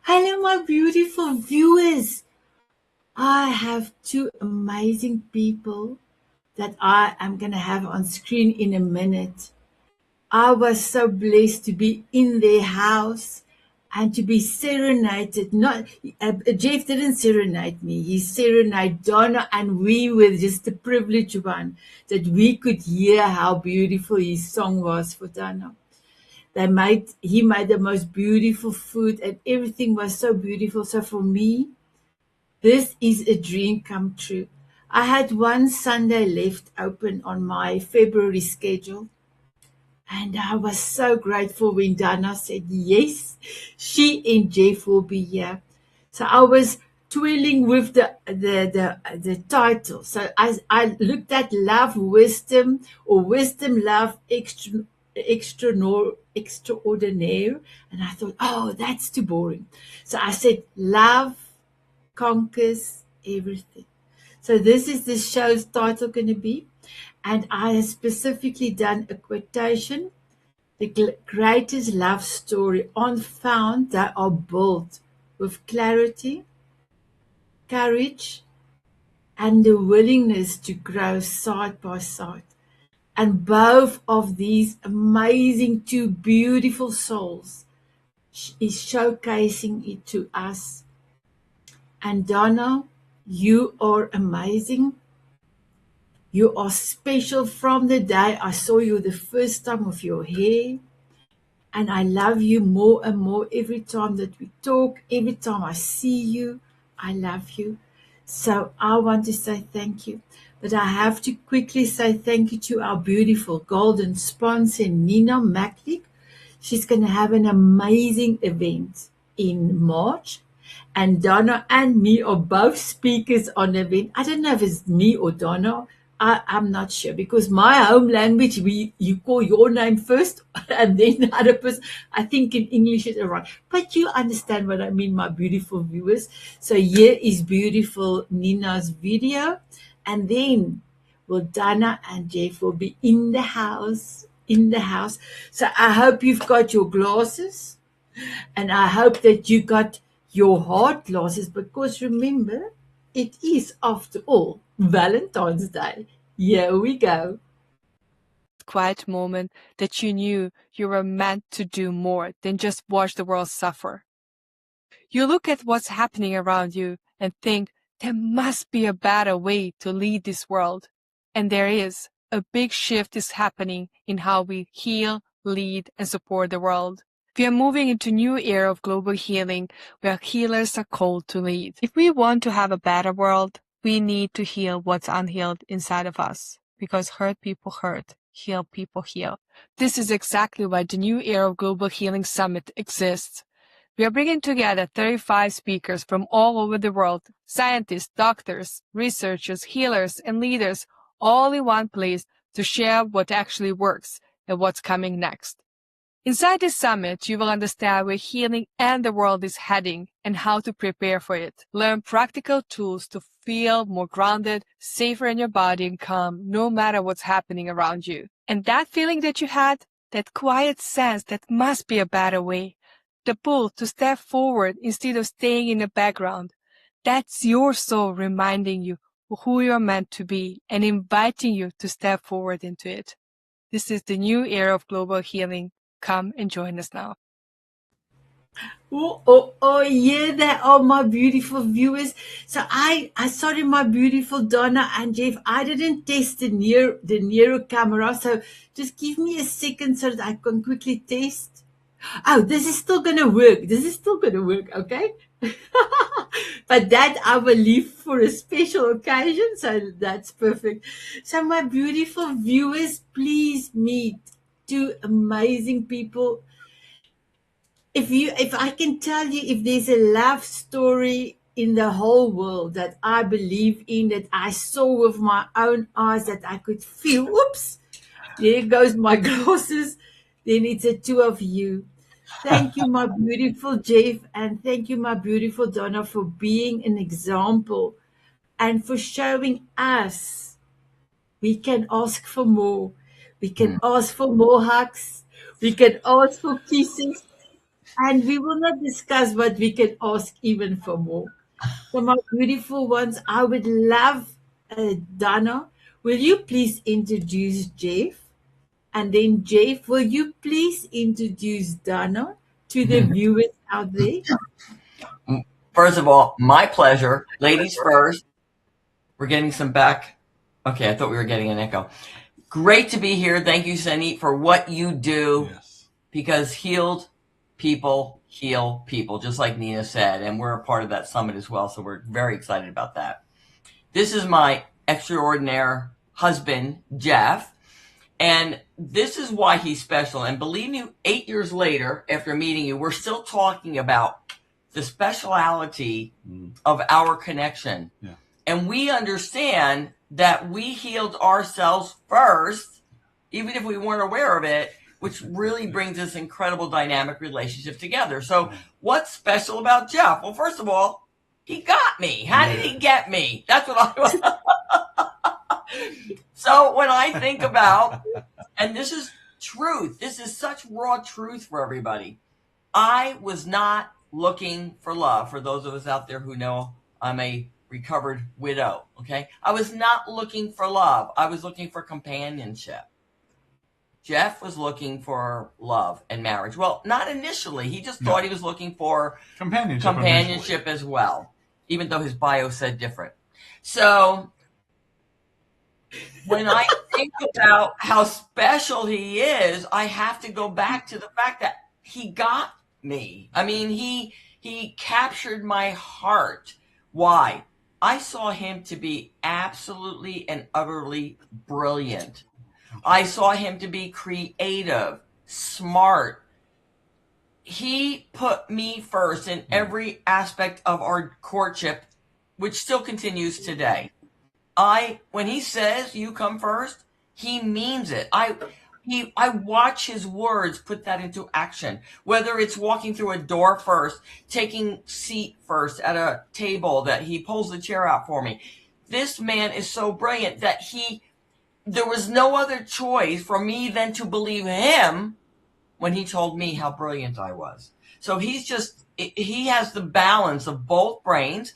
Hello, my beautiful viewers. I have two amazing people that I am going to have on screen in a minute. I was so blessed to be in their house and to be serenaded. Not Jeff didn't serenade me; he serenaded Donna, and we were just the privileged one that we could hear how beautiful his song was for Donna. He made the most beautiful food, and everything was so beautiful. So for me, this is a dream come true. I had one Sunday left open on my February schedule, and I was so grateful when Dana said yes, she and Jeff will be here. So I was toiling with the title. So I looked at love, wisdom, or wisdom, love, extraordinaire, and I thought, oh, that's too boring. So I said, love conquers everything. So this is the show's title going to be, and I have specifically done a quotation. The greatest love story on found that are built with clarity, courage, and the willingness to grow side by side. And both of these amazing two beautiful souls is showcasing it to us. And Donna, you are amazing. You are special from the day I saw you the first time with your hair. And I love you more and more every time that we talk, every time I see you. I love you. So I want to say thank you. But I have to quickly say thank you to our beautiful golden sponsor, Nina Macklick. She's going to have an amazing event in March. And Donna and me are both speakers on the event. I don't know if it's me or Donna. I'm not sure because my home language, you call your name first and then the other person. I think in English it's right. But you understand what I mean, my beautiful viewers. So here is beautiful Nina's video. And then Dana and Jeff will be in the house. In the house. So I hope you've got your glasses and I hope that you got your heart glasses because remember, it is after all Valentine's Day. Here we go. Quiet moment that you knew you were meant to do more than just watch the world suffer. You look at what's happening around you and think there must be a better way to lead this world. And there is. A big shift is happening in how we heal, lead, and support the world. We are moving into a new era of global healing where healers are called to lead. If we want to have a better world, we need to heal what's unhealed inside of us because hurt people hurt, heal people heal. This is exactly why the New Era of Global Healing Summit exists. We are bringing together 35 speakers from all over the world, scientists, doctors, researchers, healers, and leaders, all in one place to share what actually works and what's coming next. Inside this summit, you will understand where healing and the world is heading and how to prepare for it. Learn practical tools to feel more grounded, safer in your body and calm no matter what's happening around you. And that feeling that you had, that quiet sense that must be a better way, the pull to step forward instead of staying in the background, that's your soul reminding you who you're meant to be and inviting you to step forward into it. This is the new era of global healing. Come and join us now. Yeah, they are my beautiful viewers. So I sorry, my beautiful Donna and Jeff. I didn't test the near camera. So just give me a second so that I can quickly test. Oh, this is still gonna work. This is still gonna work, okay? But that I will leave for a special occasion, so that's perfect. So my beautiful viewers, please meet two amazing people. If I can tell you, if there's a love story in the whole world that I believe in, that I saw with my own eyes, that I could feel, oops, there goes my glasses, then it's the two of you. Thank you, my beautiful Jeff, and thank you, my beautiful Donna, for being an example and for showing us we can ask for more. We can ask for more hugs. We can ask for kisses. And we will not discuss what we can ask even for more. So, my beautiful ones, I would love Donna. Will you please introduce Jeff? And then, Jeff, will you please introduce Donna to the viewers out there? First of all, my pleasure. Ladies first. We're getting some back. Okay, I thought we were getting an echo. Great to be here. Thank you, Sanet, for what you do. Yes. Because healed people heal people, just like Nina said. And we're a part of that summit as well. So we're very excited about that. This is my extraordinaire husband, Jeff. And this is why he's special. And believe me, 8 years later, after meeting you, we're still talking about the speciality of our connection. Yeah. And we understand that we healed ourselves first, even if we weren't aware of it, which really brings this incredible dynamic relationship together. So what's special about Jeff? Well, first of all, he got me. How did he get me? That's what I So when I think about, and this is truth, this is such raw truth for everybody. I was not looking for love. For those of us out there who know, I'm a recovered widow. Okay. I was not looking for love. I was looking for companionship. Jeff was looking for love and marriage. Well, not initially. He just thought he was looking for companionship as well, even though his bio said different. So when I think about how special he is, I have to go back to the fact that he got me. I mean, he captured my heart. Why? I saw him to be absolutely and utterly brilliant. I saw him to be creative, smart. He put me first in every aspect of our courtship, which still continues today. When he says you come first, he means it. I watch his words put that into action, whether it's walking through a door first, taking seat first at a table that he pulls the chair out for me. This man is so brilliant that there was no other choice for me than to believe him when he told me how brilliant I was. So he has the balance of both brains.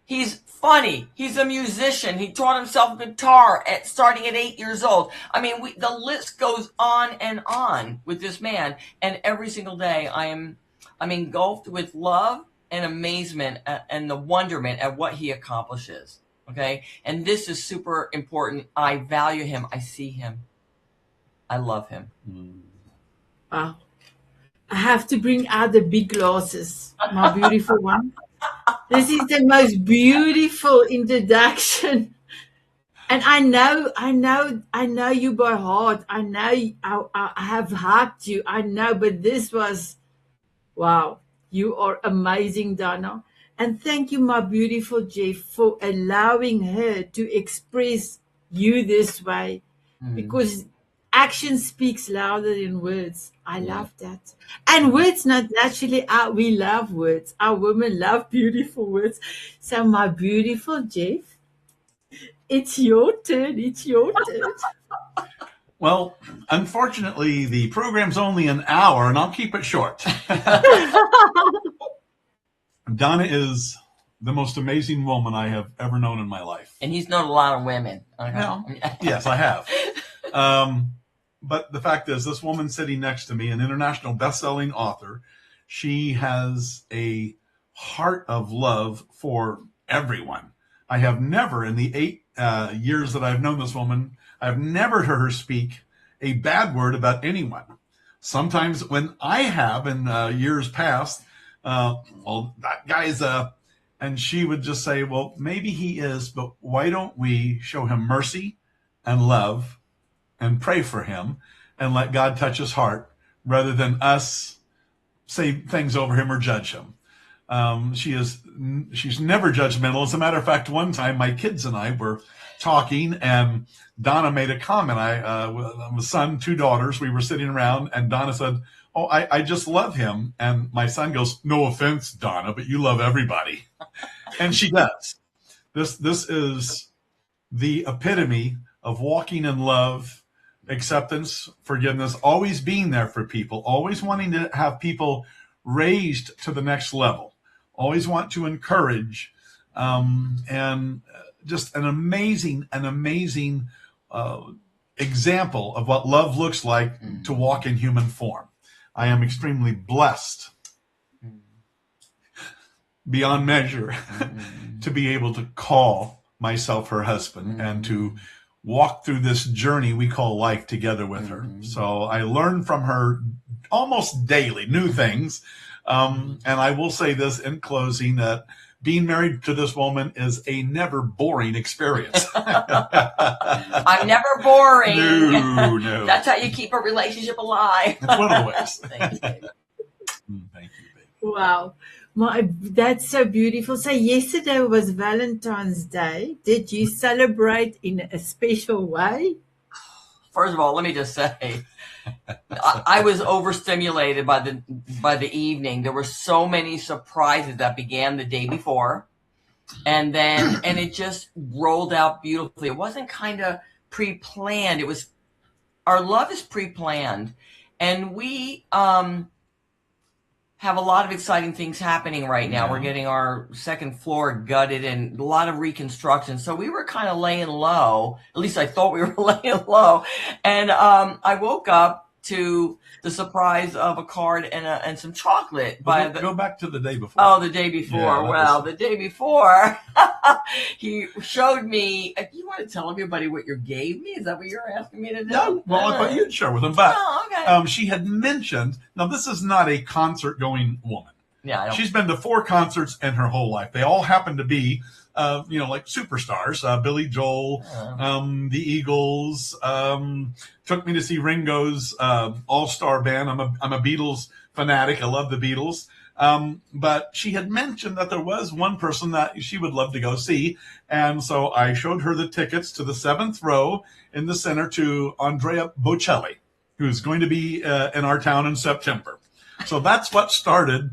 He's funny. He's a musician. He taught himself guitar starting at 8 years old. I mean, the list goes on and on with this man. And every single day I'm engulfed with love and amazement and the wonderment at what he accomplishes. Okay. And this is super important. I value him. I see him. I love him. Wow. I have to bring out the big glasses, my beautiful one. This is the most beautiful introduction. And I know you by heart. I know I have hyped you. I know, but this was, wow. You are amazing, Donna. And thank you, my beautiful Jeff, for allowing her to express you this way. Because action speaks louder than words. I love that. And words not naturally we love words. Our women love beautiful words. So my beautiful Jeff, it's your turn. It's your turn. Well, unfortunately, the program's only an hour, and I'll keep it short. Donna is the most amazing woman I have ever known in my life. And he's known a lot of women. No. Yes, I have. But the fact is, this woman sitting next to me, an international best-selling author, she has a heart of love for everyone. I have never, in the 8 years that I've known this woman, I've never heard her speak a bad word about anyone. Sometimes when I have in years past, well, that guy's and she would just say, well, maybe he is, but why don't we show him mercy and love and pray for him and let God touch his heart rather than us say things over him or judge him. She's never judgmental. As a matter of fact, one time my kids and I were talking and Donna made a comment. I'm a son, 2 daughters. We were sitting around and Donna said, oh, I just love him. And my son goes, no offense, Donna, but you love everybody. And she does. This is the epitome of walking in love, acceptance, forgiveness, always being there for people, always wanting to have people raised to the next level. Always want to encourage, and just an amazing example of what love looks like to walk in human form. I am extremely blessed beyond measure to be able to call myself her husband and to walk through this journey we call life together with her. So I learn from her almost daily new things. And I will say this in closing, that being married to this woman is a never boring experience. I'm never boring. No. That's how you keep a relationship alive. It's one of the ways. Thank you, baby. Thank you, baby. Wow. That's so beautiful. So yesterday was Valentine's Day. Did you celebrate in a special way? First of all, let me just say, I was overstimulated by the evening. There were so many surprises that began the day before, and it just rolled out beautifully. It wasn't kind of pre-planned. It was, our love is pre-planned, and we have a lot of exciting things happening right now. We're getting our second floor gutted and a lot of reconstruction. So we were kind of laying low. At least I thought we were laying low. And I woke up to the surprise of a card and some chocolate. Go back to the day before. Oh, the day before. Yeah, the day before, he showed me. You want to tell everybody what you gave me? Is that what you're asking me to do? No, well, I thought you'd share with them. But okay. She had mentioned, now this is not a concert-going woman. Yeah, she's been to 4 concerts in her whole life. They all happen to be, like superstars. Billy Joel, the Eagles, took me to see Ringo's all-star band. I'm a Beatles fanatic. I love the Beatles. But she had mentioned that there was one person that she would love to go see. And so I showed her the tickets to the 7th row in the center to Andrea Bocelli, who's going to be in our town in September. So that's what started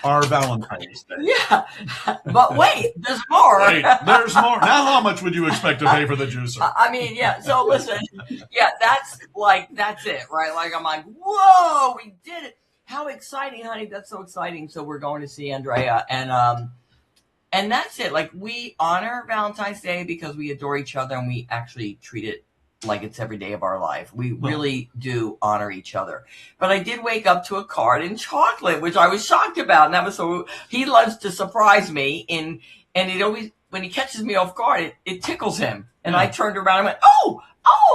our Valentine's Day. Yeah. But wait, there's more. Wait, there's more. Now how much would you expect to pay for the juicer? I mean, yeah. So listen, yeah, that's it, right? Like, I'm like, whoa, we did it. How exciting, honey. That's so exciting. So we're going to see Andrea, and that's it. Like, we honor Valentine's Day because we adore each other and we actually treat it like it's every day of our life. We really do honor each other. But I did wake up to a card in chocolate, which I was shocked about. And that was so, he loves to surprise me, and it always, when he catches me off guard, it tickles him. And I turned around and went, oh,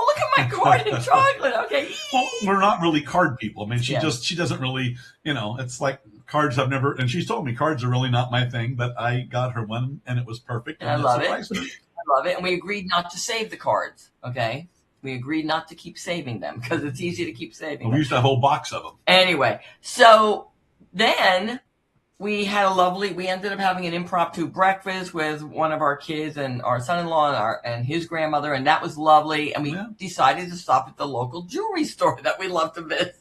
look at my card in chocolate. Okay. Well, we're not really card people. I mean, she doesn't really, it's like cards I've never, and she's told me cards are really not my thing, but I got her one and it was perfect. And I love it. I love it. And we agreed not to save the cards. Okay. We agreed not to keep saving them because it's easy to keep saving them. We used to have a whole box of them. Anyway, so then we ended up having an impromptu breakfast with one of our kids and our son-in-law and his grandmother, and that was lovely. And we decided to stop at the local jewelry store that we love to visit.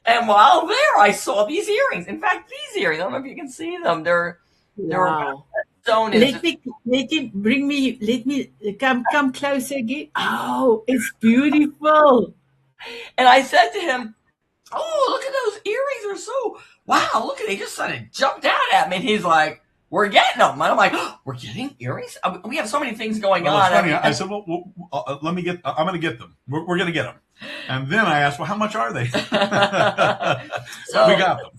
And while there, I saw these earrings. In fact, these earrings, I don't know if you can see them. They're stone. Let me come closer again. Oh, it's beautiful. And I said to him, oh, look at those earrings. They're so, wow, look at, they just sort of jumped out at me. And he's like, we're getting them. And I'm like, oh, we're getting earrings? We have so many things going on. It's funny. I said, well, I'm going to get them. We're going to get them. And then I asked, well, how much are they? So we got them.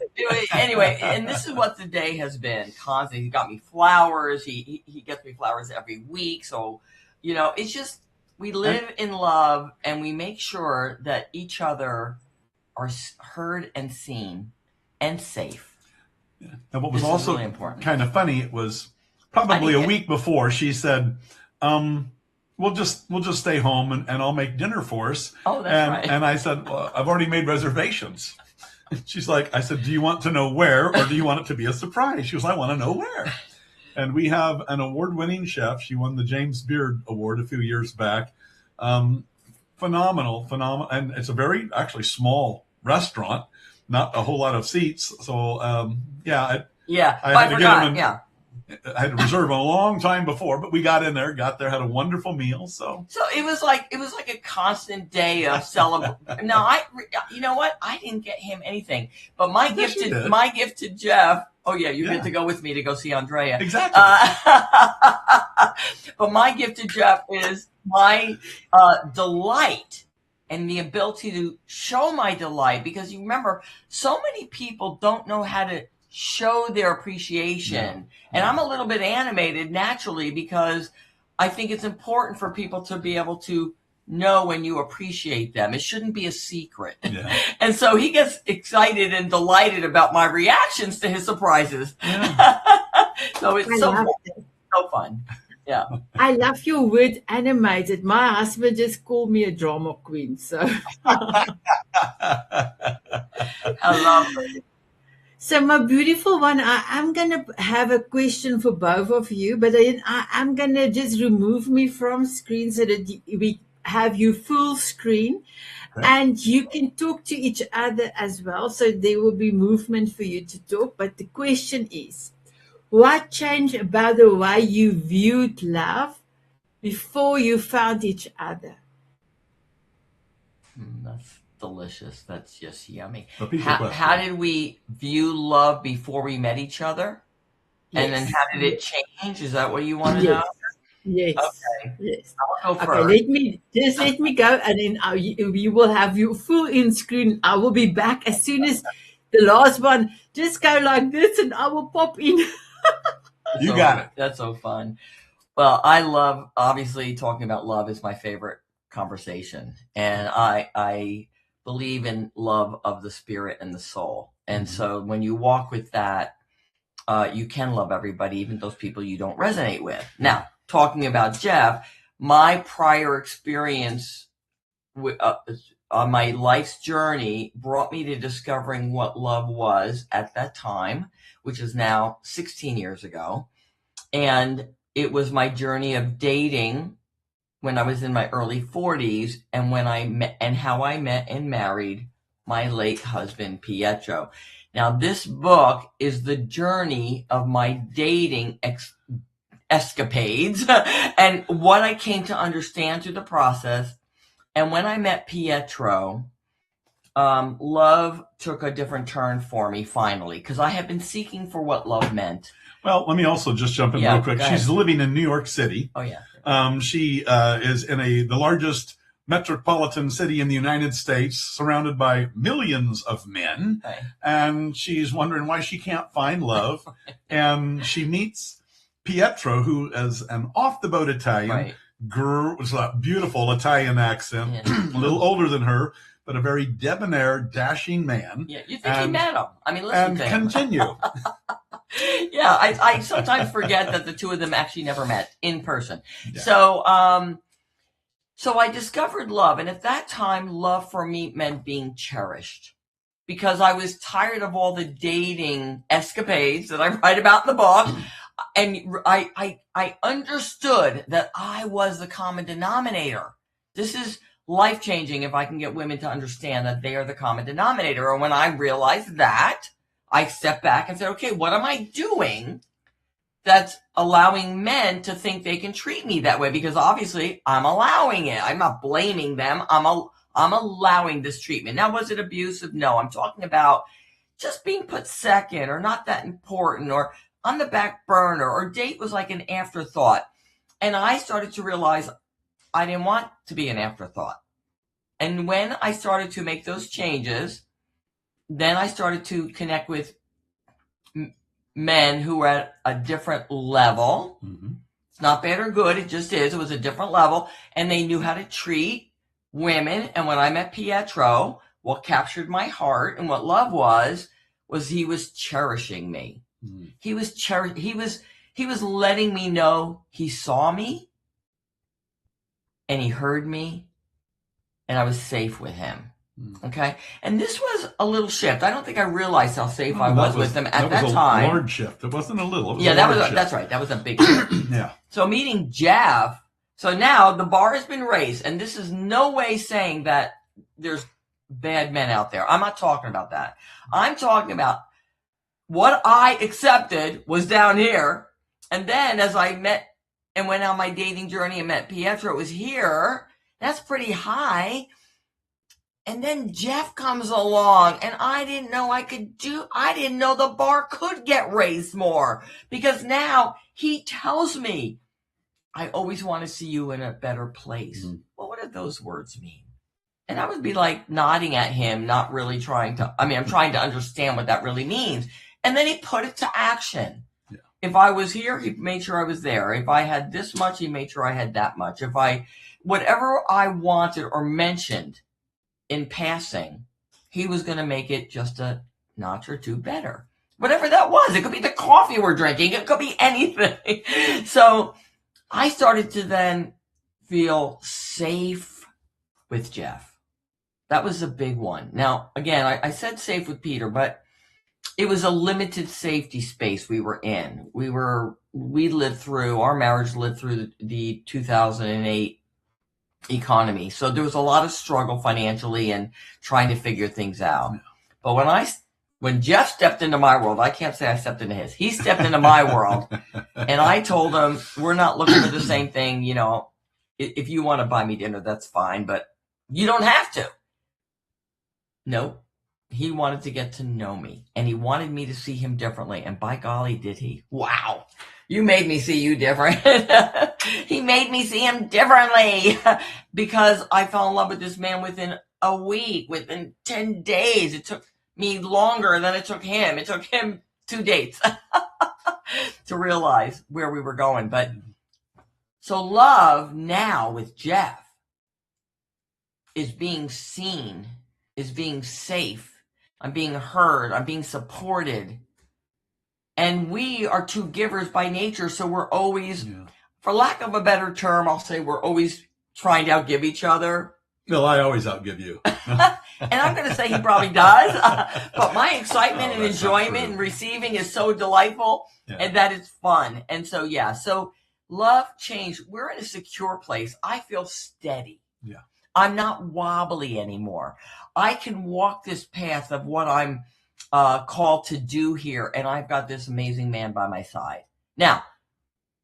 Anyway, and this is what the day has been. Constantly, he got me flowers. He gets me flowers every week. So, it's just, we live in love and we make sure that each other are heard and seen and safe. Yeah. And what was also really important, kind of funny, it was probably a week before, she said, we'll just stay home and I'll make dinner for us. Oh, that's right. And I said, well, I've already made reservations. She's like, I said, do you want to know where or do you want it to be a surprise? She was, I want to know where. And we have an award-winning chef. She won the James Beard Award a few years back. Phenomenal. And it's a very actually small restaurant, not a whole lot of seats. So, I had to get them. I had to reserve a long time before, but we got there, had a wonderful meal. So it was like a constant day of celebration. No, you know what? I didn't get him anything, but my gift to Jeff. Oh yeah, you get to go with me to go see Andrea. Exactly. But my gift to Jeff is my delight and the ability to show my delight, because you remember, so many people don't know how to show their appreciation. And I'm a little bit animated naturally, because I think it's important for people to be able to know when you appreciate them. It shouldn't be a secret. Yeah. And so he gets excited and delighted about my reactions to his surprises. Yeah. So it's so fun. Yeah. I love your word animated. My husband just called me a drama queen. So I love it. So my beautiful one, I'm going to have a question for both of you, but I'm going to just remove me from screen so that we have you full screen. Okay. And you can talk to each other as well. So there will be movement for you to talk. But the question is, what changed about the way you viewed love before you found each other? That's delicious. That's just yummy. How did we view love before we met each other? Yes. And then how did it change? Is that what you want to know? Yes. Okay. Yes. I'll go first. Okay, let me go, and then we will have you full in screen. I will be back as soon as the last one. Just go like this, and I will pop in. You got it. That's so fun. Well, I love, obviously, talking about love is my favorite conversation, and I believe in love of the spirit and the soul. And so when you walk with that, you can love everybody, even those people you don't resonate with. Now, talking about Jeff, my prior experience on my life's journey brought me to discovering what love was at that time, which is now 16 years ago. And it was my journey of dating when I was in my early 40s, and when I met, and how I met and married my late husband, Pietro. Now, this book is the journey of my dating escapades and what I came to understand through the process. And when I met Pietro, love took a different turn for me finally, because I had been seeking for what love meant. Well, let me also just jump in real quick. She's living in New York City. Oh, yeah. She is in the largest metropolitan city in the United States, surrounded by millions of men. Right. And she's wondering why she can't find love. And she meets Pietro, who is an off-the-boat Italian girl with a beautiful Italian accent, a little older than her, but a very debonair, dashing man. Yeah, you think he met him. I mean, listen to him. And continue. Yeah, I sometimes forget that the two of them actually never met in person. Yeah. So I discovered love. And at that time, love for me meant being cherished, because I was tired of all the dating escapades that I write about in the book. And I understood that I was the common denominator. This is life-changing if I can get women to understand that they are the common denominator. And when I realized that, I stepped back and said, okay, what am I doing that's allowing men to think they can treat me that way? Because obviously I'm allowing it. I'm not blaming them. I'm allowing this treatment. Now, was it abusive? No, I'm talking about just being put second, or not that important, or on the back burner, or date was like an afterthought. And I started to realize I didn't want to be an afterthought. And when I started to make those changes, then I started to connect with men who were at a different level. Mm-hmm. It's not bad or good. It just is. It was a different level. And they knew how to treat women. And when I met Pietro, what captured my heart and what love was he was cherishing me. Mm-hmm. He was letting me know he saw me and he heard me and I was safe with him. Okay. And this was a little shift. I don't think I realized how safe I was with them at that time. That was a large shift. It wasn't a little. That's right. That was a big shift. Yeah. So meeting Jeff. So now the bar has been raised, and this is no way saying that there's bad men out there. I'm not talking about that. I'm talking about what I accepted was down here, And then as I met and went on my dating journey and met Pietro, it was here. That's pretty high. And then Jeff comes along, and I didn't know the bar could get raised more, because now he tells me, I always want to see you in a better place. Mm-hmm. Well, what do those words mean? And I would be like nodding at him, not really I'm trying to understand what that really means. And then he put it to action. Yeah. If I was here, he made sure I was there. If I had this much, he made sure I had that much. Whatever I wanted or mentioned in passing, he was going to make it just a notch or two better. Whatever that was. It could be the coffee we're drinking. It could be anything. So I started to then feel safe with Jeff. That was a big one. Now, again, I said safe with Peter, but it was a limited safety space we were in. Our marriage lived through the 2008 economy. So there was a lot of struggle financially and trying to figure things out. But when Jeff stepped into my world, I can't say I stepped into his. He stepped into my world, and I told him, we're not looking for the same thing. You know, if you want to buy me dinner, that's fine, but you don't have to. No, he wanted to get to know me, and he wanted me to see him differently. And by golly, did he. Wow. You made me see you different. He made me see him differently, because I fell in love with this man within a week, within 10 days. It took me longer than it took him. It took him 2 dates to realize where we were going. But so love now with Jeff is being seen, is being safe. I'm being heard. I'm being supported. And we are two givers by nature. So we're always, for lack of a better term, I'll say we're always trying to outgive each other. No, I always outgive you. And I'm going to say he probably does. But my excitement and enjoyment and receiving is so delightful, and that is fun. And so, so love changed. We're in a secure place. I feel steady. Yeah. I'm not wobbly anymore. I can walk this path of what I'm called to do here, and I've got this amazing man by my side. Now,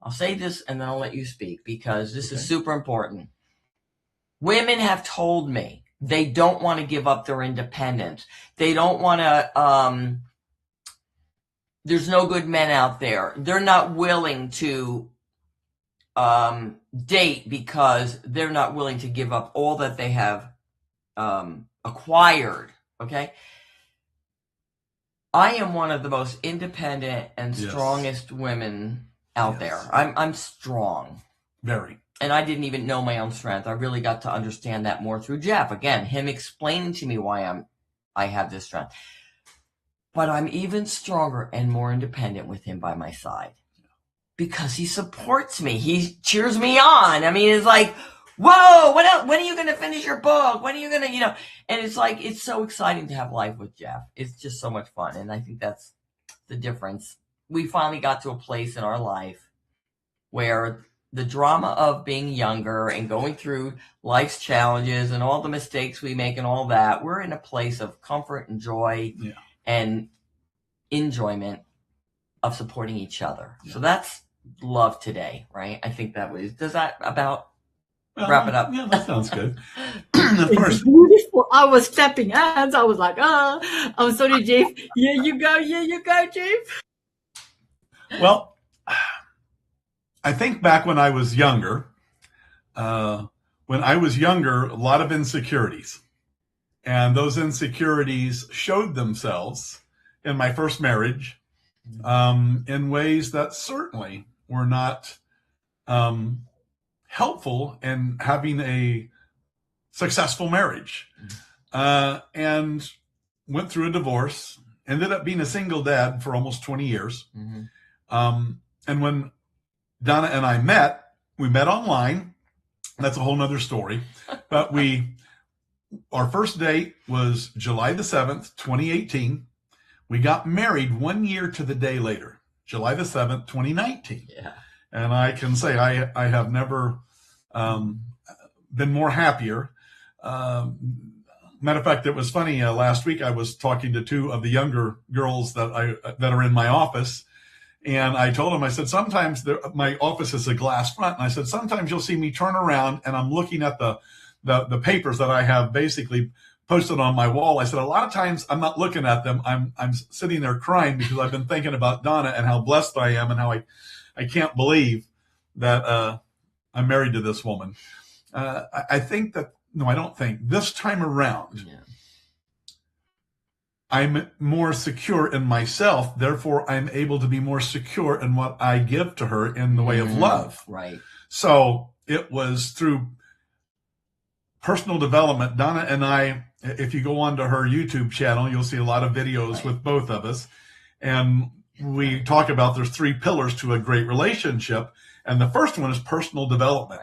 I'll say this, and then I'll let you speak, because this is super important. Women have told me they don't want to give up their independence. They don't want to, there's no good men out there. They're not willing to date because they're not willing to give up all that they have acquired, okay? I am one of the most independent and strongest women out there. I'm strong. Very. And I didn't even know my own strength. I really got to understand that more through Jeff. Again, him explaining to me why I have this strength. But I'm even stronger and more independent with him by my side, because he supports me. He cheers me on. I mean, it's like, whoa, what else? When are you going to finish your book? When are you going to, and it's like, it's so exciting to have life with Jeff. It's just so much fun. And I think that's the difference. We finally got to a place in our life where the drama of being younger and going through life's challenges and all the mistakes we make and all that, we're in a place of comfort and joy and enjoyment of supporting each other. So that's love today, right? I think does that about wrap it up? Yeah, that sounds good. It's beautiful. I was clapping hands. I was like, I'm sorry, Jeff. Yeah, you go, Jeff. Well, I think back when I was younger, a lot of insecurities. And those insecurities showed themselves in my first marriage in ways that certainly were not helpful in having a successful marriage. And went through a divorce, ended up being a single dad for almost 20 years. Mm-hmm. And when Donna and I met, we met online. That's a whole nother story. But our first date was July the 7th, 2018. We got married 1 year to the day later, July the 7th, 2019. Yeah. And I can say I have never been more happier. Matter of fact, it was funny. Last week I was talking to two of the younger girls that are in my office, And I told him, I said, sometimes my office is a glass front. And I said, sometimes you'll see me turn around and I'm looking at the papers that I have basically posted on my wall. I said, a lot of times I'm not looking at them. I'm sitting there crying because I've been thinking about Donna and how blessed I am and how I can't believe that I'm married to this woman. I think that, no, I don't think this time around, I'm more secure in myself. Therefore, I'm able to be more secure in what I give to her in the way of love. Right. So it was through personal development. Donna and I, if you go onto her YouTube channel, you'll see a lot of videos with both of us. And we talk about there's 3 pillars to a great relationship. And the first one is personal development.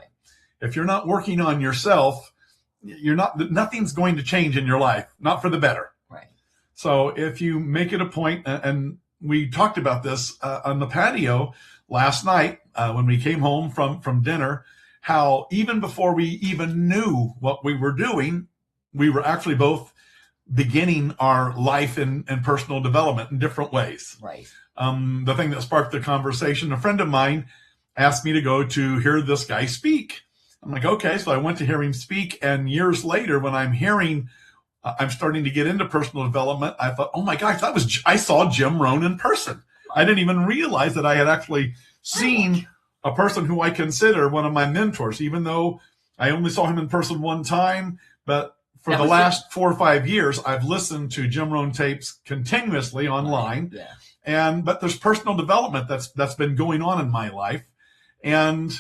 If you're not working on yourself, nothing's going to change in your life, not for the better. Right. So if you make it a point, and we talked about this on the patio last night when we came home from dinner, how even before we even knew what we were doing, we were actually both beginning our life in personal development in different ways. Right. The thing that sparked the conversation, a friend of mine asked me to go to hear this guy speak. I'm like, okay. So I went to hear him speak. And years later, when I'm starting to get into personal development, I thought, oh my gosh, I saw Jim Rohn in person. I didn't even realize that I had actually seen a person who I consider one of my mentors, even though I only saw him in person one time. But for the last 4 or 5 years, I've listened to Jim Rohn tapes continuously online. Right. Yeah. But there's personal development that's been going on in my life. And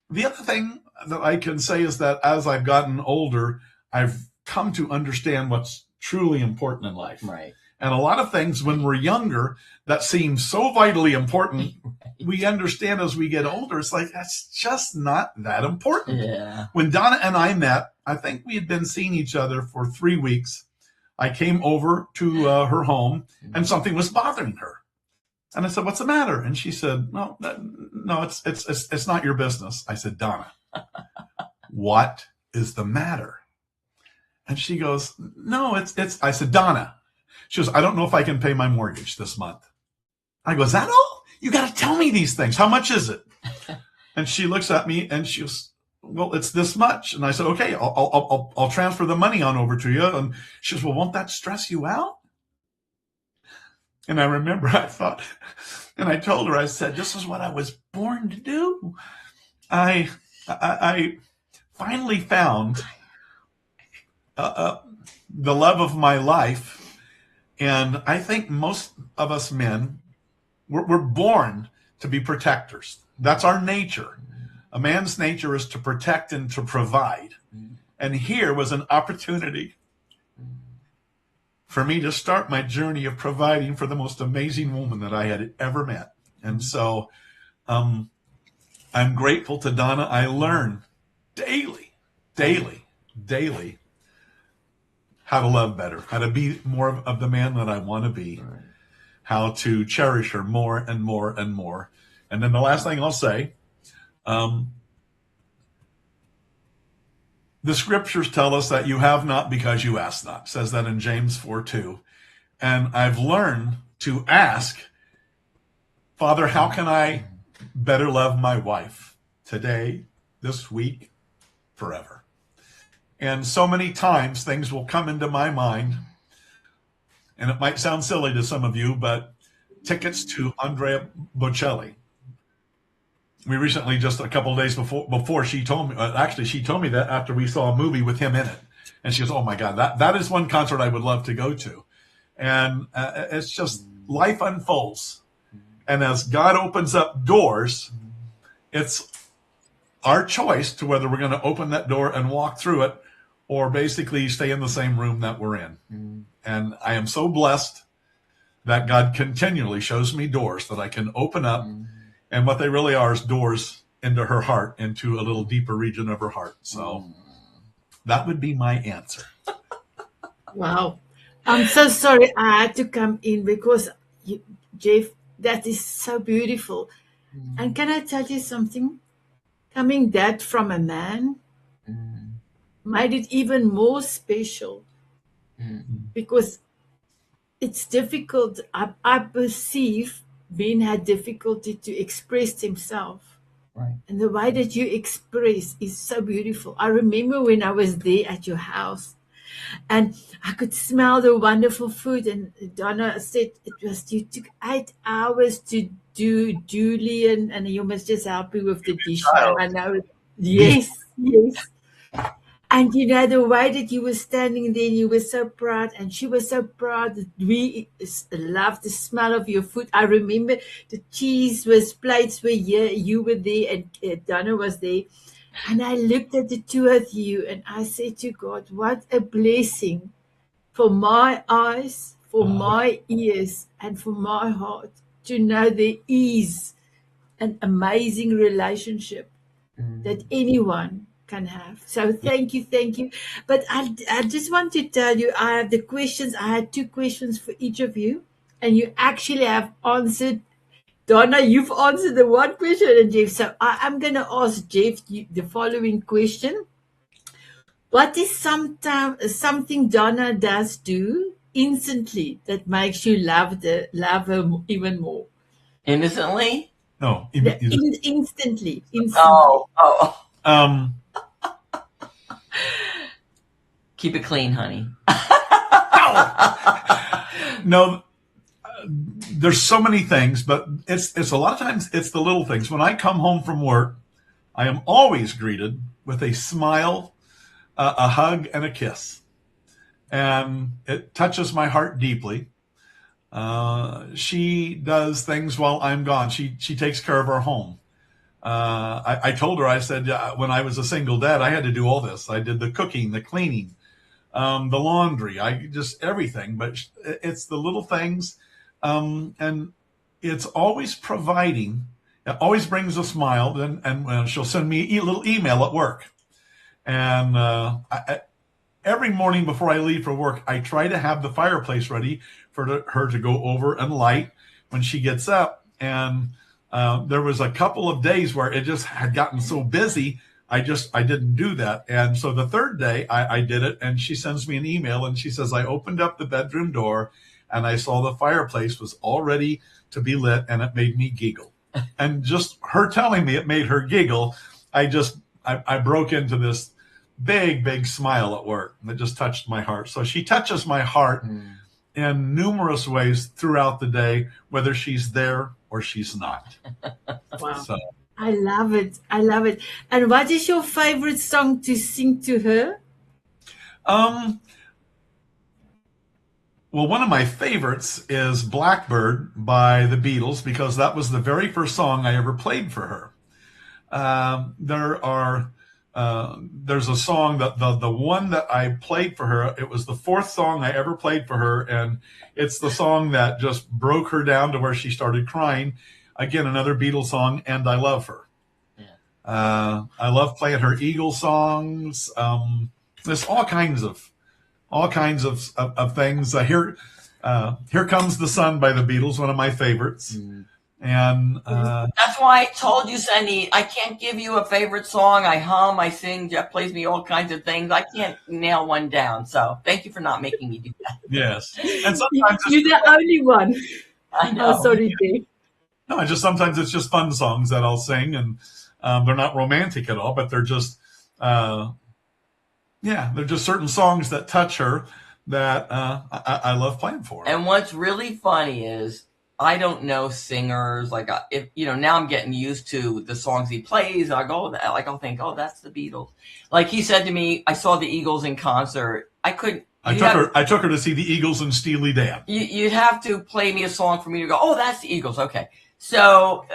the other thing that I can say is that as I've gotten older, I've come to understand what's truly important in life. Right. And a lot of things when we're younger that seem so vitally important, we understand as we get older, it's like, that's just not that important. Yeah. When Donna and I met, I think we had been seeing each other for 3 weeks. I came over to her home and something was bothering her. And I said, what's the matter? And she said, no, it's not your business. I said, Donna, what is the matter? And she goes, no, I said, Donna. She goes, I don't know if I can pay my mortgage this month. I go, is that all? You got to tell me these things. How much is it? And she looks at me and she goes, well, it's this much. And I said, okay, I'll transfer the money on over to you. And she goes, well, won't that stress you out? And I remember I thought, and I told her, I said, this is what I was born to do. I finally found the love of my life. And I think most of us men, we're born to be protectors. That's our nature. A man's nature is to protect and to provide. And here was an opportunity for me to start my journey of providing for the most amazing woman that I had ever met. And so I'm grateful to Donna. I learn daily how to love better, how to be more of the man that I want to be, how to cherish her more and more and more. And then the last thing I'll say, the scriptures tell us that you have not because you ask not. It says that in James 4:2. And I've learned to ask, Father, how can I better love my wife today, this week, forever? And so many times things will come into my mind, and it might sound silly to some of you, but tickets to Andrea Bocelli. We recently, just a couple of days before she told me, actually she told me that after we saw a movie with him in it. And she goes, oh my God, that is one concert I would love to go to. And it's just, life unfolds. And as God opens up doors, it's our choice to whether we're going to open that door and walk through it or basically stay in the same room that we're in. And I am so blessed that God continually shows me doors that I can open up. And what they really are is doors into her heart, into a little deeper region of her heart. So that would be my answer. Wow. I'm so sorry I had to come in because, Jeff, that is so beautiful. And can I tell you something? Coming that from a man made it even more special because it's difficult. I perceive Ben had difficulty to express himself. Right. And the way that you express is so beautiful. I remember when I was there at your house and I could smell the wonderful food. And Donna said you took 8 hours to do Julian, and you must just help me with the dish name. Child. I know. Yes, yes. And the way that you were standing there, and you were so proud, and she was so proud that we loved the smell of your food. I remember the plates were here, you were there, and Donna was there. And I looked at the two of you and I said to God, what a blessing for my eyes, for my ears, and for my heart to know there is an amazing relationship that anyone can have. So thank you, thank you. But I just want to tell you, I had 2 questions for each of you, and you actually have answered. Donna, you've answered the one question, and Jeff. So I'm going to ask Jeff the following question. What is something Donna does do instantly that makes you love her even more? No, Instantly. Oh. um, Keep it clean, honey. no, there's so many things, but it's a lot of times it's the little things. When I come home from work, I am always greeted with a smile, a hug, and a kiss, and it touches my heart deeply. She does things while I'm gone. She takes care of our home. I told her, I said, when I was a single dad, I had to do all this. I did the cooking, the cleaning, the laundry, everything. But it's the little things, and it's always providing. It always brings a smile, and she'll send me a little email at work. And every morning before I leave for work, I try to have the fireplace ready for her to go over and light when she gets up. And there was a couple of days where it just had gotten so busy, I didn't do that. And so the third day I did it, and she sends me an email and she says, I opened up the bedroom door and I saw the fireplace was all ready to be lit, and it made me giggle. And just her telling me it made her giggle, I broke into this big smile at work that just touched my heart. So she touches my heart in numerous ways throughout the day, whether she's there or she's not. Wow. So, I love it. I love it. And what is your favorite song to sing to her? Well, one of my favorites is Blackbird by the Beatles, because that was the very first song I ever played for her. There's a song that the one that I played for her, it was the fourth song I ever played for her, and it's the song that just broke her down to where she started crying. Again, another Beatles song, And I Love Her. Yeah. I love playing her Eagles songs. There's all kinds of things. Here Comes the Sun by the Beatles, one of my favorites. And that's why I told you, Sandy, I can't give you a favorite song. I hum, I sing, Jeff plays me all kinds of things. I can't nail one down. So thank you for not making me do that. Yes. And sometimes you're the only one. I know. Oh, sorry, Dave. No, sometimes it's just fun songs that I'll sing, and they're not romantic at all, but they're just they're just certain songs that touch her that I love playing for her. And what's really funny is I don't know singers. Like, if now I'm getting used to the songs he plays. I'll think, oh, that's the Beatles. Like he said to me, I saw the Eagles in concert. I couldn't. I took her to see the Eagles and Steely Dan. You'd have to play me a song for me to go, oh, that's the Eagles. Okay. So,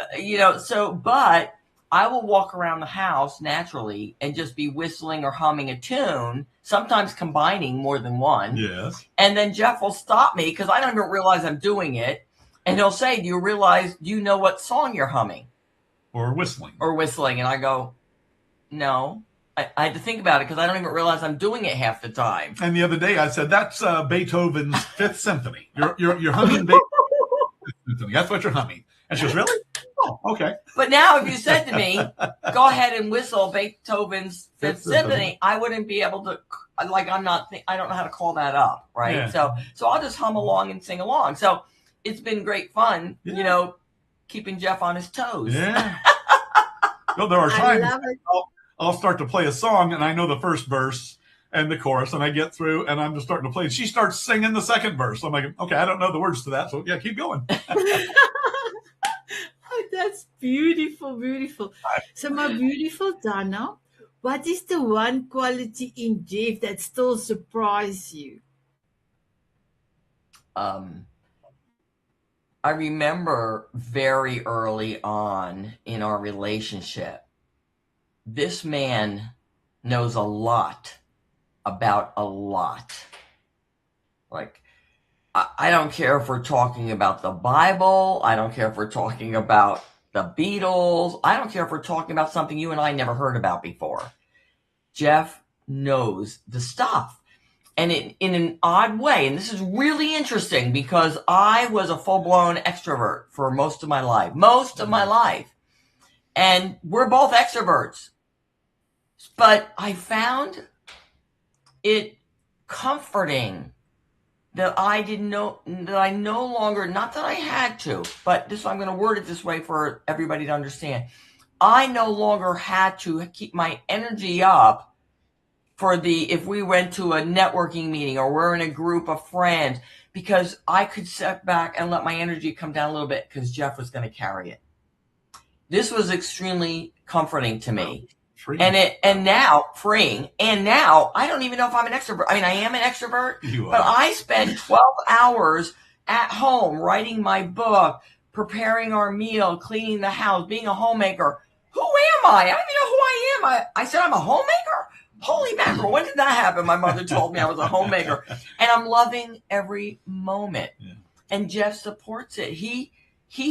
but I will walk around the house naturally and just be whistling or humming a tune, sometimes combining more than one. Yes. And then Jeff will stop me because I don't even realize I'm doing it. And he'll say, do you know what song you're humming? Or whistling. And I go, no. I had to think about it because I don't even realize I'm doing it half the time. And the other day I said, that's Beethoven's Fifth Symphony. You're humming Beethoven's Fifth Symphony. That's what you're humming. And she goes, really? Oh, okay. But now if you said to me, go ahead and whistle Beethoven's Fifth Symphony, I wouldn't be able to, I don't know how to call that up, right? Yeah. So I'll just hum along and sing along. So it's been great fun, keeping Jeff on his toes. Yeah. No, there are I times love it. I'll start to play a song and I know the first verse and the chorus, and I get through and I'm just starting to play. She starts singing the second verse. I'm like, okay, I don't know the words to that, so yeah, keep going. Oh, that's beautiful, beautiful. So, my beautiful Dana, what is the one quality in Jeff that still surprises you? I remember very early on in our relationship, this man knows a lot about a lot. Like, I don't care if we're talking about the Bible. I don't care if we're talking about the Beatles. I don't care if we're talking about something you and I never heard about before. Jeff knows the stuff. And in an odd way, and this is really interesting because I was a full-blown extrovert for most of my life. And we're both extroverts. But I found it comforting that I no longer, not that I had to, but I'm going to word it this way for everybody to understand. I no longer had to keep my energy up if we went to a networking meeting or we're in a group of friends, because I could sit back and let my energy come down a little bit because Jeff was going to carry it. This was extremely comforting to me. Freeing. And now I don't even know if I'm an extrovert. I mean, I am an extrovert, but I spend 12 hours at home writing my book, preparing our meal, cleaning the house, being a homemaker. Who am I? I don't even know who I am. I said I'm a homemaker? Holy mackerel, when did that happen? My mother told me I was a homemaker. And I'm loving every moment. Yeah. And Jeff supports it. He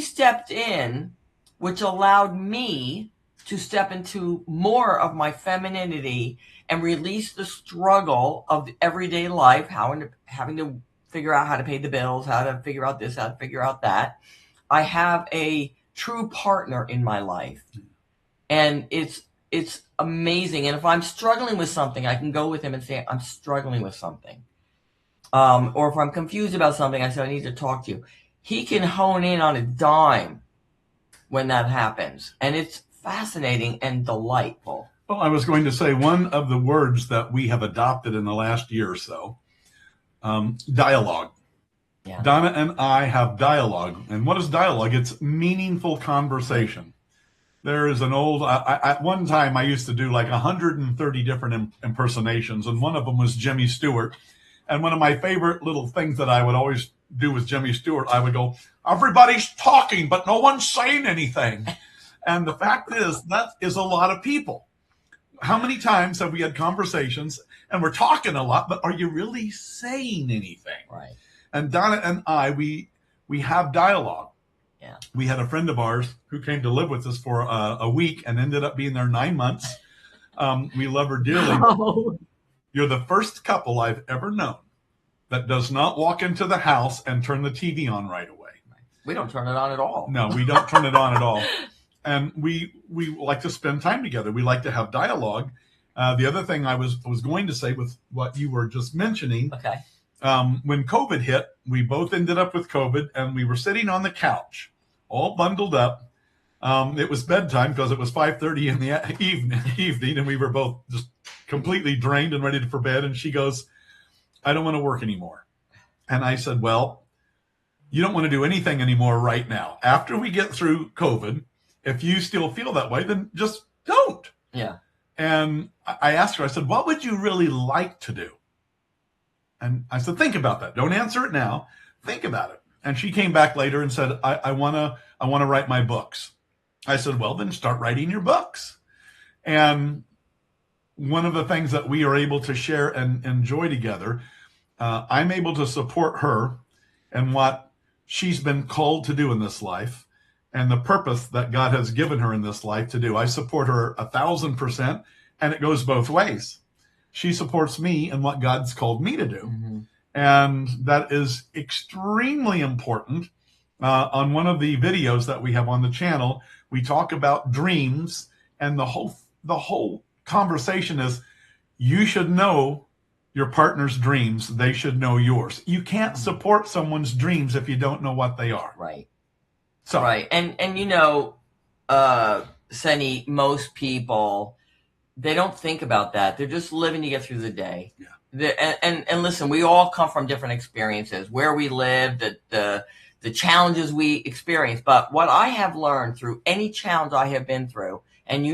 stepped in, which allowed me to step into more of my femininity and release the struggle of everyday life, having to figure out how to pay the bills, how to figure out this, how to figure out that. I have a true partner in my life. And it's amazing. And if I'm struggling with something, I can go with him and say, I'm struggling with something. Or if I'm confused about something, I say, I need to talk to you. He can hone in on a dime when that happens. And it's fascinating and delightful. Well, I was going to say one of the words that we have adopted in the last year or so, dialogue. Yeah. Donna and I have dialogue. And what is dialogue? It's meaningful conversation. There is an old, at one time I used to do like 130 different impersonations, and one of them was Jimmy Stewart. And one of my favorite little things that I would always do with Jimmy Stewart, I would go, everybody's talking, but no one's saying anything. And the fact is, that is a lot of people. How many times have we had conversations and we're talking a lot, but are you really saying anything? Right. And Donna and I, we have dialogue. Yeah. We had a friend of ours who came to live with us for a week and ended up being there 9 months. We love her dearly. Oh. You're the first couple I've ever known that does not walk into the house and turn the TV on right away. We don't turn it on at all. No, we don't turn it on at all. And we like to spend time together. We like to have dialogue. The other thing I was going to say with what you were just mentioning. Okay. When COVID hit, we both ended up with COVID, and we were sitting on the couch, all bundled up. It was bedtime because it was 5:30 in the evening, and we were both just completely drained and ready for bed. And she goes, I don't want to work anymore. And I said, well, you don't want to do anything anymore right now. After we get through COVID, if you still feel that way, then just don't. Yeah. And I asked her, I said, what would you really like to do? And I said, think about that. Don't answer it now. Think about it. And she came back later and said, I want to write my books. I said, well, then start writing your books. And one of the things that we are able to share and enjoy together, I'm able to support her and what she's been called to do in this life and the purpose that God has given her in this life to do. I support her 1,000%, and it goes both ways. She supports me in what God's called me to do. Mm-hmm. And that is extremely important. On one of the videos that we have on the channel, we talk about dreams, and the whole conversation is you should know your partner's dreams. They should know yours. You can't support someone's dreams if you don't know what they are. Right. So right. And Senny, most people, they don't think about that. They're just living to get through the day. Yeah. And listen, we all come from different experiences, where we live, the challenges we experience. But what I have learned through any challenge I have been through, and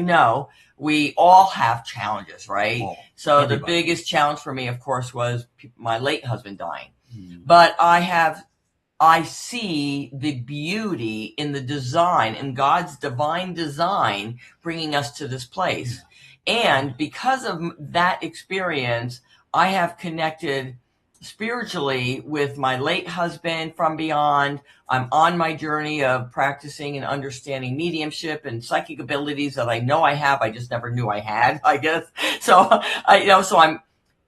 we all have challenges, right? Well, so everybody. The biggest challenge for me, of course, was my late husband dying. Mm. But I see the beauty in the design, in God's divine design, bringing us to this place. And because of that experience, I have connected spiritually with my late husband from beyond. I'm on my journey of practicing and understanding mediumship and psychic abilities that I know I have. I just never knew I had, I guess. So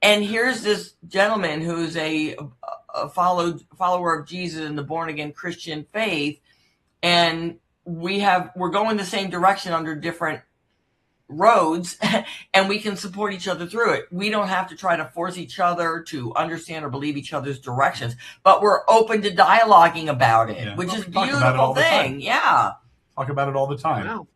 and here's this gentleman who's a follower of Jesus in the born again Christian faith, and we're going the same direction under different roads, and we can support each other through it. We don't have to try to force each other to understand or believe each other's directions, but we're open to dialoguing about it, which is a beautiful thing. Yeah. Talk about it all the time. Wow.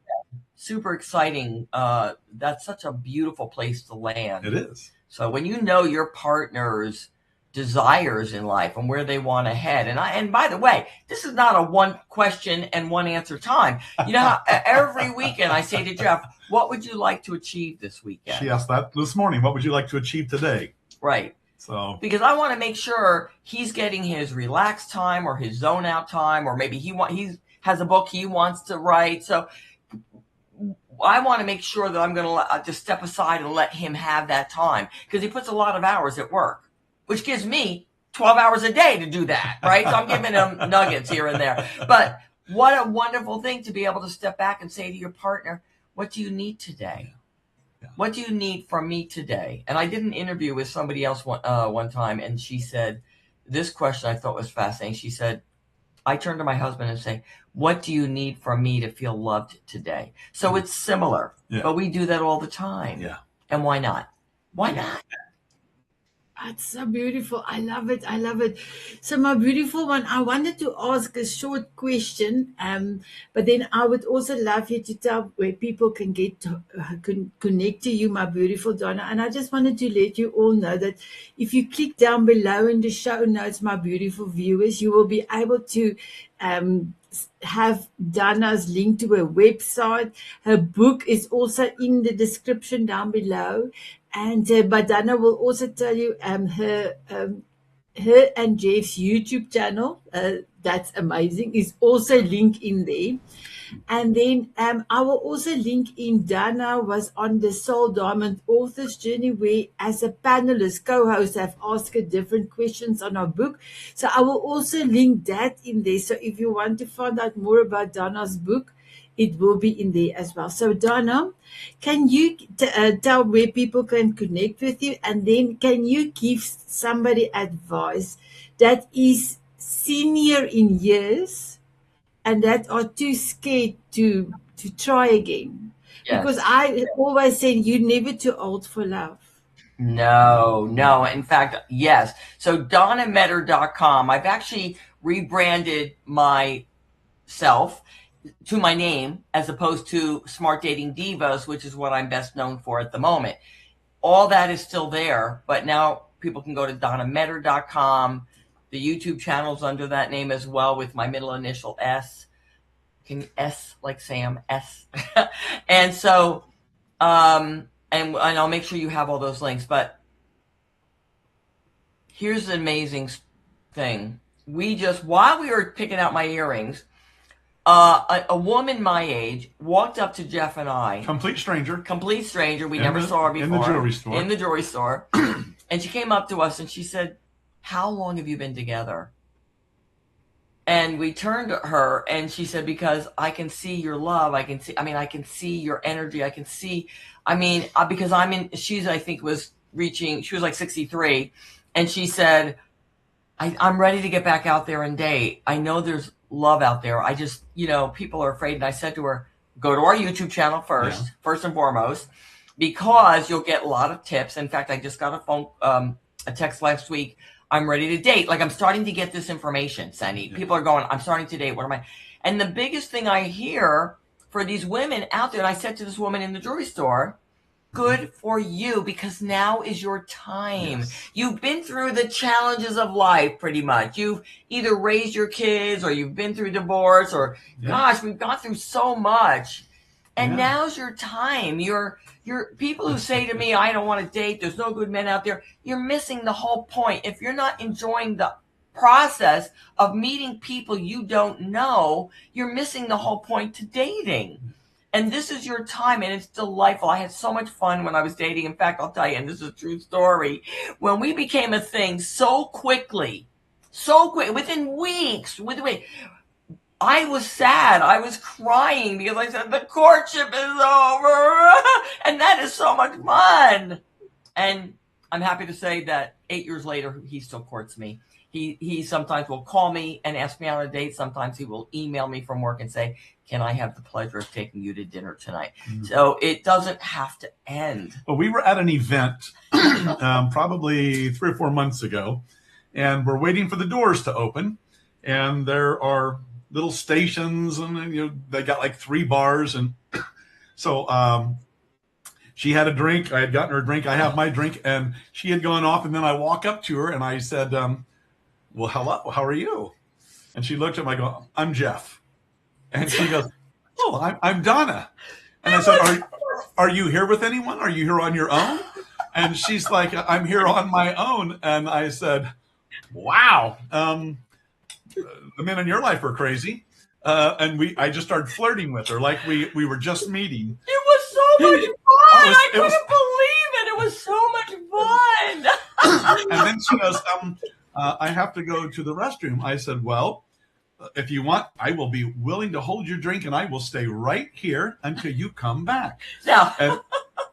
Super exciting. That's such a beautiful place to land. It is. So when you know your partner's desires in life and where they want to head, and by the way, this is not a one question and one answer time. Every weekend I say to Jeff, what would you like to achieve this weekend? She asked that this morning. What would you like to achieve today? Right. So because I want to make sure he's getting his relaxed time or his zone out time, or maybe he has a book he wants to write. So I want to make sure that I'm going to just step aside and let him have that time, because he puts a lot of hours at work, which gives me 12 hours a day to do that, right? So I'm giving him nuggets here and there. But what a wonderful thing to be able to step back and say to your partner, what do you need today? Yeah. What do you need from me today? And I did an interview with somebody else one time, and she said, this question I thought was fascinating. She said, I turn to my husband and say, what do you need from me to feel loved today? So it's similar, but we do that all the time. Yeah. And why not? Why not? That's so beautiful. I love it. I love it. So my beautiful one, I wanted to ask a short question, but then I would also love you to tell where people can get to, connect to you, my beautiful Donna. And I just wanted to let you all know that if you click down below in the show notes, my beautiful viewers, you will be able to have Donna's link to her website. Her book is also in the description down below. And but Donna will also tell you her and Jeff's YouTube channel, that's amazing, is also linked in there. And then I will also link in Dana was on the Soul Diamond Authors Journey, where as a panelist, co-host, have asked her different questions on our book. So I will also link that in there. So if you want to find out more about Dana's book, it will be in there as well. So Donna, can you tell where people can connect with you? And then can you give somebody advice that is senior in years and that are too scared to try again? Yes. Because I always say you're never too old for love. No. In fact, yes. So DonnaMetter.com, I've actually rebranded myself to my name as opposed to Smart Dating Divas, which is what I'm best known for at the moment. All that is still there, but now people can go to DonnaMetter.com. The YouTube channel's under that name as well, with my middle initial S. S like Sam, S. And so, and I'll make sure you have all those links. But here's the amazing thing. While we were picking out my earrings, a woman my age walked up to Jeff and I. Complete stranger. We never saw her before. In the jewelry store. And she came up to us and she said, how long have you been together? And we turned to her and she said, because I can see your love. I can see your energy. I can see, because I think she was like 63. And she said, I'm ready to get back out there and date. I know there's love out there. I just, people are afraid. And I said to her, go to our YouTube channel first and foremost, because you'll get a lot of tips. In fact, I just got a text last week. I'm ready to date. Like, I'm starting to get this information, Sandy. Yeah. People are going, I'm starting to date. What am I? And the biggest thing I hear for these women out there, and I said to this woman in the jewelry store, good for you, because now is your time. Yes. You've been through the challenges of life pretty much. You've either raised your kids or you've been through divorce or gosh, we've gone through so much. And now's your time. You're people who say to me, I don't want to date, there's no good men out there. You're missing the whole point. If you're not enjoying the process of meeting people you don't know, you're missing the whole point to dating. And this is your time, and it's delightful. I had so much fun when I was dating. In fact, I'll tell you, and this is a true story, when we became a thing so quickly, within weeks, I was sad. I was crying because I said, the courtship is over. And that is so much fun. And I'm happy to say that 8 years later, he still courts me. He sometimes will call me and ask me on a date. Sometimes he will email me from work and say, can I have the pleasure of taking you to dinner tonight? Mm-hmm. So it doesn't have to end. Well, we were at an event probably 3 or 4 months ago, and we're waiting for the doors to open. And there are little stations, and they got like 3 bars. And so she had a drink. I had gotten her a drink. I have my drink, and she had gone off. And then I walk up to her and I said, well, hello, how are you? And she looked at me, I go, I'm Jeff. And she goes, oh, I'm Donna. And I said, are you here with anyone? Are you here on your own? And she's like, I'm here on my own. And I said, wow, the men in your life are crazy. And I just started flirting with her like we were just meeting. It was so much fun. I couldn't believe it. It was so much fun. And then she goes, I have to go to the restroom. I said, well, if you want, I will be willing to hold your drink, and I will stay right here until you come back. No. And,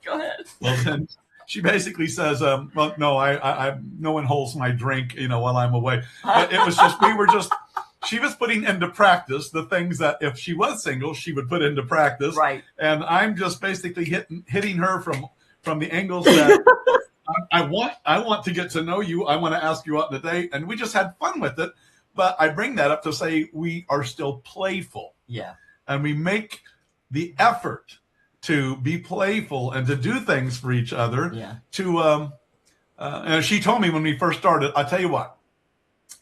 go ahead. Well, then she basically says, well, no, I no one holds my drink, while I'm away. But it was just, she was putting into practice the things that if she was single, she would put into practice. Right. And I'm just basically hitting her from the angles that I want to get to know you. I want to ask you out on a date. And we just had fun with it. But I bring that up to say we are still playful. Yeah. And we make the effort to be playful and to do things for each other. Yeah. And she told me when we first started, I'll tell you what,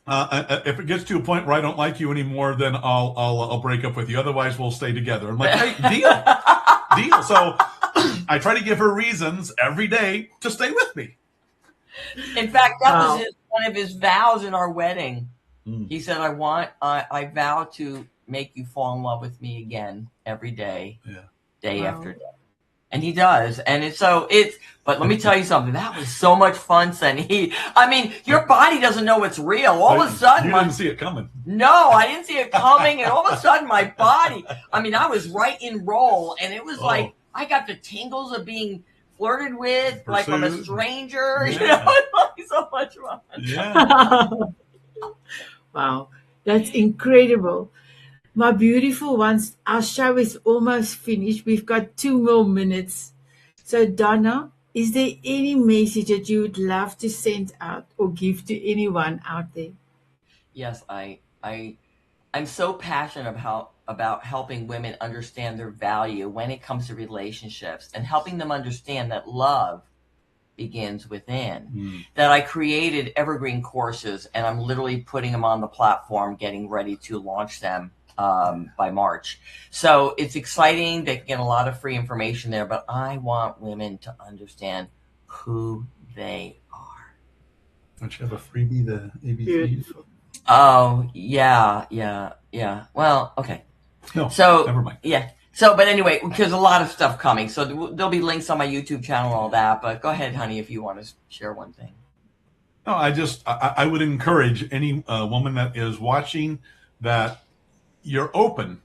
if it gets to a point where I don't like you anymore, then I'll break up with you. Otherwise, we'll stay together. I'm like, hey, deal. So I try to give her reasons every day to stay with me. In fact, that was one of his vows in our wedding. He said, I vow to make you fall in love with me again every day, day after day. And he does. And but let me tell you something. That was so much fun, Sonny. Your body doesn't know it's real. All of a sudden. You didn't see it coming. No, I didn't see it coming. And all of a sudden my body, I was right in roll. And it was like, I got the tingles of being flirted with, pursued. Like from a stranger. Yeah. It's so much fun. Yeah. Wow, that's incredible. My beautiful ones, our show is almost finished. We've got 2 more minutes. So, Donna, is there any message that you would love to send out or give to anyone out there? Yes, I'm so passionate about helping women understand their value when it comes to relationships and helping them understand that love begins within. That I created evergreen courses, and I'm literally putting them on the platform, getting ready to launch them by March. So it's exciting. They can get a lot of free information there, but I want women to understand who they are. Don't you have a freebie, the ABC? Beautiful. Oh, yeah. Well, okay. No, so never mind. Yeah. So, but anyway, there's a lot of stuff coming. So there'll be links on my YouTube channel and all that. But go ahead, honey, if you want to share one thing. No, I would encourage any woman that is watching that you're open.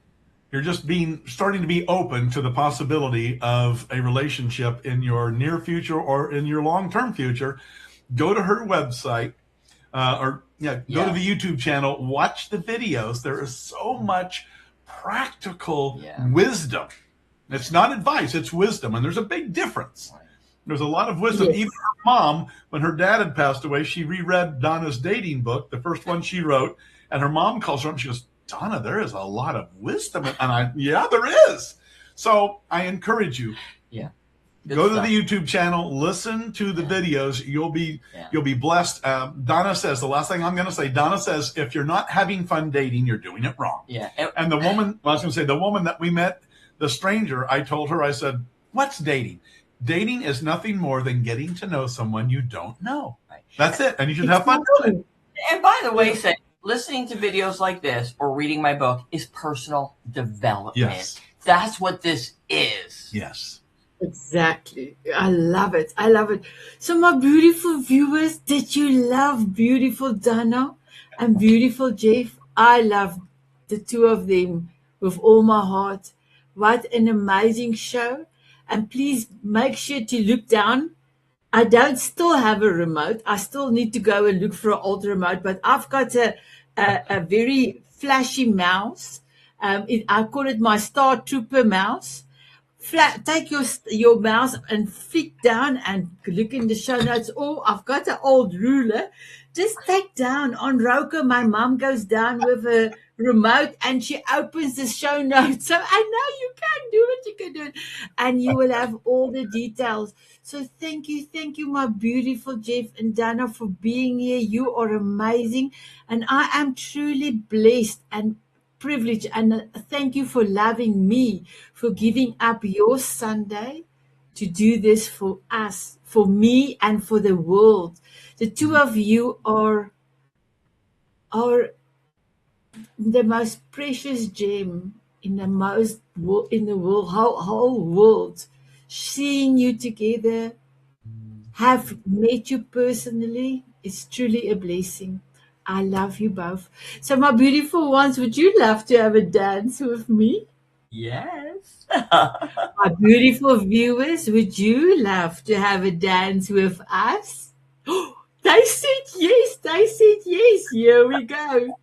You're just starting to be open to the possibility of a relationship in your near future or in your long-term future. Go to her website go to the YouTube channel, watch the videos. There is so much practical wisdom. It's not advice, it's wisdom. And there's a big difference. Right. There's a lot of wisdom. Yes. Even her mom, when her dad had passed away, she reread Donna's dating book, the first one she wrote, and her mom calls her up and she goes, Donna, there is a lot of wisdom. Yeah, there is. So I encourage you. Yeah. Go to the YouTube channel, listen to the videos. You'll be blessed. Donna says, the last thing I'm going to say, Donna says, if you're not having fun dating, you're doing it wrong. Yeah. And the woman, I was going to say, the woman that we met, the stranger, I told her, I said, what's dating? Dating is nothing more than getting to know someone you don't know. Right. That's it. And you should have fun doing it. And by the way, listening to videos like this or reading my book is personal development. Yes. That's what this is. Yes. Exactly. I love it. I love it. So my beautiful viewers, did you love beautiful Donna and beautiful Jeff? I love the two of them with all my heart. What an amazing show. And please make sure to look down. I don't still have a remote. I still need to go and look for an old remote, but I've got a very flashy mouse. I call it my Star Trooper mouse. Take your mouse and flick down and look in the show notes. Or I've got an old ruler. Just take down on Roku. My mom goes down with a remote and she opens the show notes. So I know you can do it. You can do it. And you will have all the details. So thank you, my beautiful Jeff and Dana, for being here. You are amazing. And I am truly blessed and privilege, and thank you for loving me, for giving up your Sunday to do this for us, for me, and for the world. The two of you are the most precious gem in the whole world. Seeing you together, have met you personally, is truly a blessing. I love you both. So, my beautiful ones, would you love to have a dance with me? Yes. My beautiful viewers, would you love to have a dance with us? They said yes. They said yes. Here we go.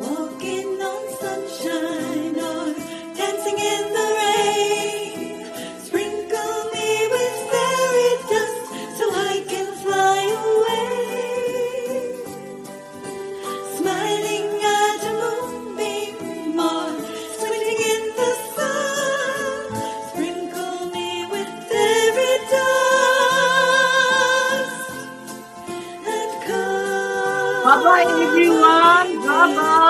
Walking on sunshine or dancing in the rain. Sprinkle me with fairy dust so I can fly away. Smiling at a moonbeam or squinting in the sun. Sprinkle me with fairy dust and come. Bye bye, everyone. Bye bye.